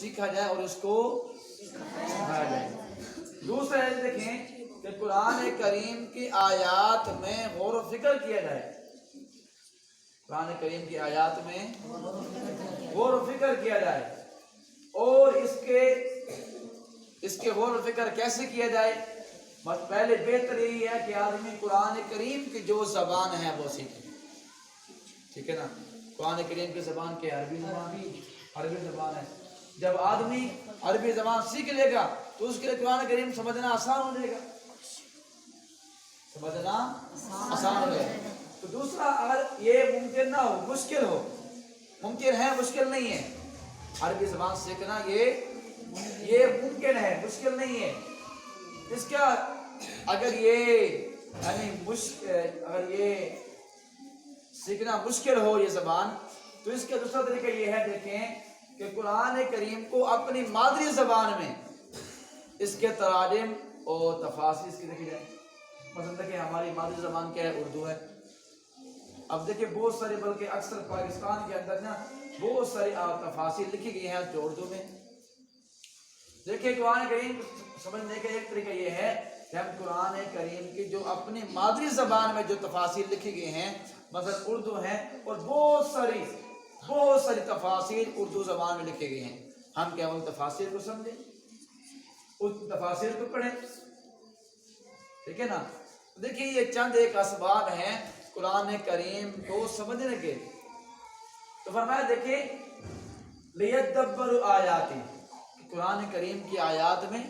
سیکھا جائے اور اس کو سکھایا جائے۔ دوسرا ہے دیکھیں کہ قرآن کریم کی آیات میں غور و فکر کیا جائے۔ قرآن کریم کی آیات میں غور و فکر کیا جائے، اور اس کے غور و فکر کیسے کیا جائے؟ بس پہلے بہتر یہی ہے کہ آدمی قرآن کریم کی جو زبان ہے وہ سیکھے، ٹھیک ہے نا۔ قرآن کریم کی زبان کے عربی زبان ہے۔ جب آدمی عربی زبان سیکھ لے گا تو اس کے لیے قرآن کریم سمجھنا آسان ہو جائے گا، سمجھنا آسان ہو جائے گا۔ تو دوسرا، اگر یہ ممکن نہ ہو، مشکل ہو، ممکن ہے مشکل نہیں ہے، عربی زبان سیکھنا یہ ممکن ہے، مشکل نہیں ہے۔ اس کا اگر یہ سیکھنا مشکل ہو یہ زبان، تو اس کا دوسرا طریقہ یہ ہے، دیکھیں کہ قرآن کریم کو اپنی مادری زبان میں اس کے تراجم اور تفاسیر اس کی دیکھی جائے۔ مثلا دیکھیں ہماری مادری زبان کیا ہے؟ اردو ہے۔ اب دیکھیں بہت سارے، بلکہ اکثر پاکستان کے اندر نا بہت ساری تفاسیر لکھی گئی ہیں جو اردو میں۔ دیکھیں قرآن کریم سمجھنے کا ایک طریقہ یہ ہے کہ ہم قرآن کریم کی جو اپنی مادری زبان میں جو تفاسیر لکھی گئی ہیں، مثلا اردو ہیں، اور بہت ساری تفاسیر اردو زبان میں لکھی گئی ہیں، ہم کیا ان تفاسیر کو سمجھیں، اس تفاسیر کو پڑھیں، ٹھیک ہے نا۔ دیکھیں یہ چند ایک اسباب ہیں قرآن کریم کو سمجھنے کے۔ تو فرمایا دیکھیں لیدبروا آیاتی، قرآن کریم کی آیات میں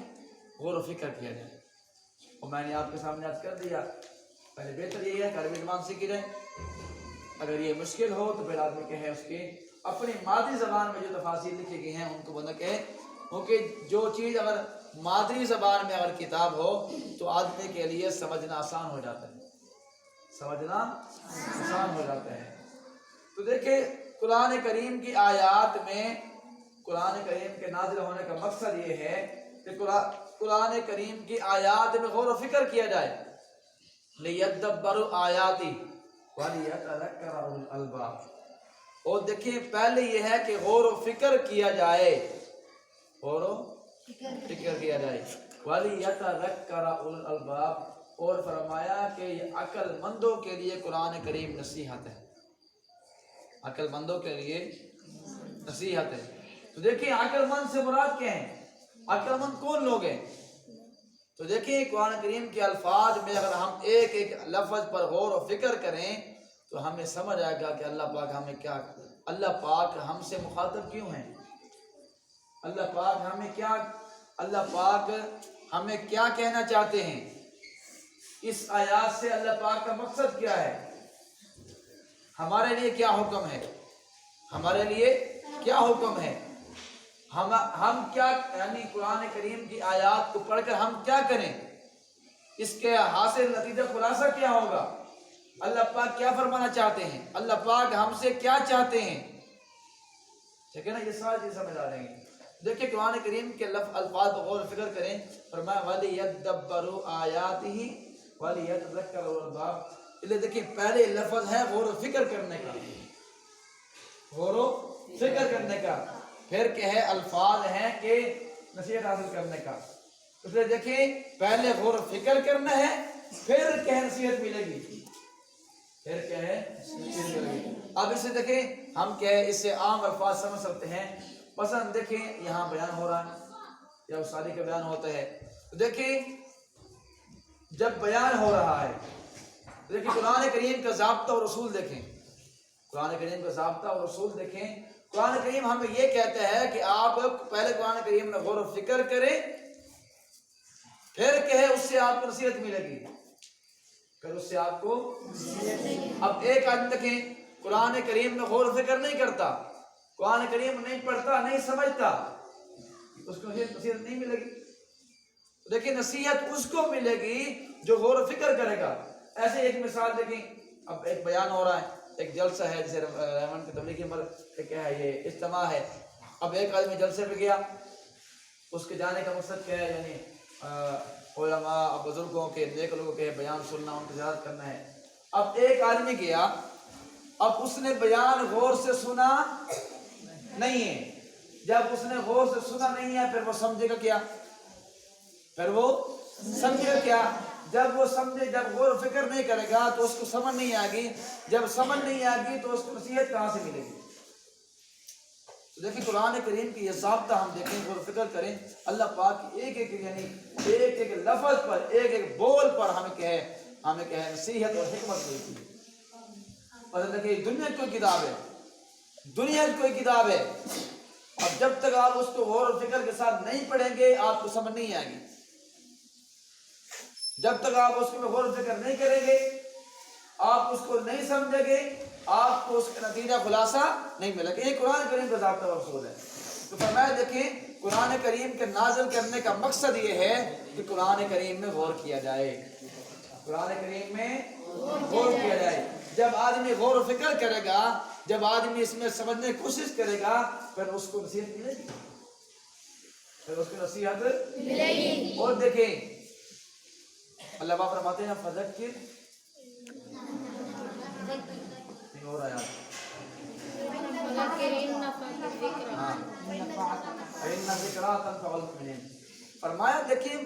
غور و فکر کیا جائے۔ اور میں نے آپ کے سامنے عرض کر دیا، پہلے بہتر یہ ہے کہ عربی زبان سیکھی جائے، اگر یہ مشکل ہو تو پھر آدمی کہے اس کے اپنی مادری زبان میں جو تفاسیر لکھی گئی ہیں ان کو بندہ کہے، کیونکہ جو چیز اگر مادری زبان میں اگر کتاب ہو تو آدمی کے لیے سمجھنا آسان ہو جاتا ہے، سمجھنا آسان ہو جاتا ہے۔ تو دیکھیں قرآن کریم کی آیات میں قرآن کریم کے نازل ہونے کا مقصد یہ ہے کہ قرآن کریم کی آیات میں غور و فکر کیا جائے۔ لیدبروا آیاتی ولیتذکر اولو الالباب، اور دیکھیں پہلے یہ ہے کہ غور و فکر کیا جائے، غور و فکر کیا جائے، ولیتذکر اولو الالباب، اور فرمایا کہ یہ عقل مندوں کے لیے قرآن کریم نصیحت ہے، عقل مندوں کے لیے نصیحت ہے۔ تو دیکھیں عقل مند سے مراد کیا ہے؟ عقل مند کون لوگ ہیں؟ تو دیکھیں قرآن کریم کے الفاظ میں اگر ہم ایک ایک لفظ پر غور و فکر کریں تو ہمیں سمجھ آئے گا کہ اللہ پاک ہم سے مخاطب کیوں ہیں، اللہ پاک ہمیں کیا کہنا چاہتے ہیں، اس آیات سے اللہ پاک کا مقصد کیا ہے، ہمارے لیے کیا حکم ہے، ہمارے لیے کیا حکم ہے، ہم کیا، یعنی قرآن کریم کی آیات کو پڑھ کر ہم کیا کریں، اس کے حاصل نتیجہ خلاصہ کیا ہوگا، اللہ پاک کیا فرمانا چاہتے ہیں، اللہ پاک ہم سے کیا چاہتے ہیں، ٹھیک ہے نا۔ یہ ساری چیز سمجھ آ رہی ہیں۔ دیکھیں قرآن کریم کے الفاظ پر غور و فکر کریں، فرمایا وَلِيَدَّبَّرُوا آیَاتِهِ وَلِيَتَذَكَّرَ اولو الالباب، اس لیے دیکھیں پہلے لفظ ہے غور و فکر کرنے کا، غور و فکر کرنے کا، پھر کہ ہے الفاظ ہیں کہ نصیحت حاصل کرنے کا۔ اس لیے دیکھیں پہلے غور و فکر کرنا ہے، پھر کہ نصیحت ملے گی، پھر کہ ہے نصیحت ملے گی۔ اب اسے دیکھیں ہم کہ اس سے عام الفاظ سمجھ سکتے ہیں، مثلا دیکھیں یہاں بیان ہو رہا ہے یا شادی کا بیان ہوتا ہے، تو دیکھیں جب بیان ہو رہا ہے دیکھیں قرآن کریم کا ضابطہ اور اصول دیکھیں، قرآن کریم کا ضابطہ اور اصول دیکھیں۔ قرآن کریم ہمیں یہ کہتا ہے کہ آپ پہلے قرآن کریم میں غور و فکر کریں، پھر کہے اس سے آپ کو نصیحت ملے گی، پھر اس سے آپ کو۔ اب ایک آدمی دیکھیں قرآن کریم میں غور و فکر نہیں کرتا، قرآن کریم نہیں پڑھتا، نہیں سمجھتا، اس کو نصیحت نہیں ملے گی۔ لیکن نصیحت اس کو ملے گی جو غور و فکر کرے گا۔ ایسے ایک مثال دیکھیں، اب ایک بیان ہو رہا ہے، ایک جلسہ ہے جسے رحمان کی تبلیغی کیا ہے، یہ اجتماع ہے۔ اب ایک آدمی جلسے پہ گیا، اس کے جانے کا مقصد کیا ہے، یعنی علماء بزرگوں کے، نیک لوگوں کے بیان سننا، ان کی زیارت کرنا ہے۔ اب ایک آدمی گیا، اب اس نے بیان غور سے سنا نہیں ہے، جب اس نے غور سے سنا نہیں ہے پھر وہ سمجھے گا کیا؟ پھر وہ سمجھے گا کیا؟ جب وہ سمجھے، جب غور و فکر نہیں کرے گا تو اس کو سمجھ نہیں آئے گی، جب سمجھ نہیں آئے گی تو اس کو نصیحت کہاں سے ملے گی؟ تو دیکھیں قرآن کریم کی یہ ضابطہ ہم دیکھیں، غور و فکر کریں، اللہ پاک ایک ایک یعنی ایک ایک لفظ پر، ایک ایک بول پر ہمیں کہے نصیحت اور حکمت ملتی ہے۔ اور دیکھیں دنیا کی کوئی کتاب ہے، دنیا کی کوئی کتاب ہے، اب جب تک آپ اس کو غور و فکر کے ساتھ نہیں پڑھیں گے آپ کو سمجھ نہیں آئے گی، جب تک آپ اس کو غور و فکر نہیں کریں گے آپ اس کو نہیں سمجھیں گے، آپ کو اس کا نتیجہ خلاصہ نہیں ملے گا۔ یہ قرآن کریم کا ضابطہ اور اصول ہے۔ تو فرمایا دیکھیں قرآن کریم کے نازل کرنے کا مقصد یہ ہے کہ قرآن کریم میں غور کیا جائے، قرآن کریم میں غور کیا جائے۔ جب آدمی غور و فکر کرے گا، جب آدمی اس میں سمجھنے کی کوشش کرے گا پھر اس کو نصیحت ملے گی، پھر اس کو نصیحت ملے گی۔ اور دیکھیں اللہ پاک فرماتے ہیں فذکر نہیں ہو رہا ہے فرمایا دیکھیں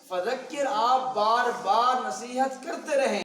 فذکر، آپ بار بار نصیحت کرتے رہیں۔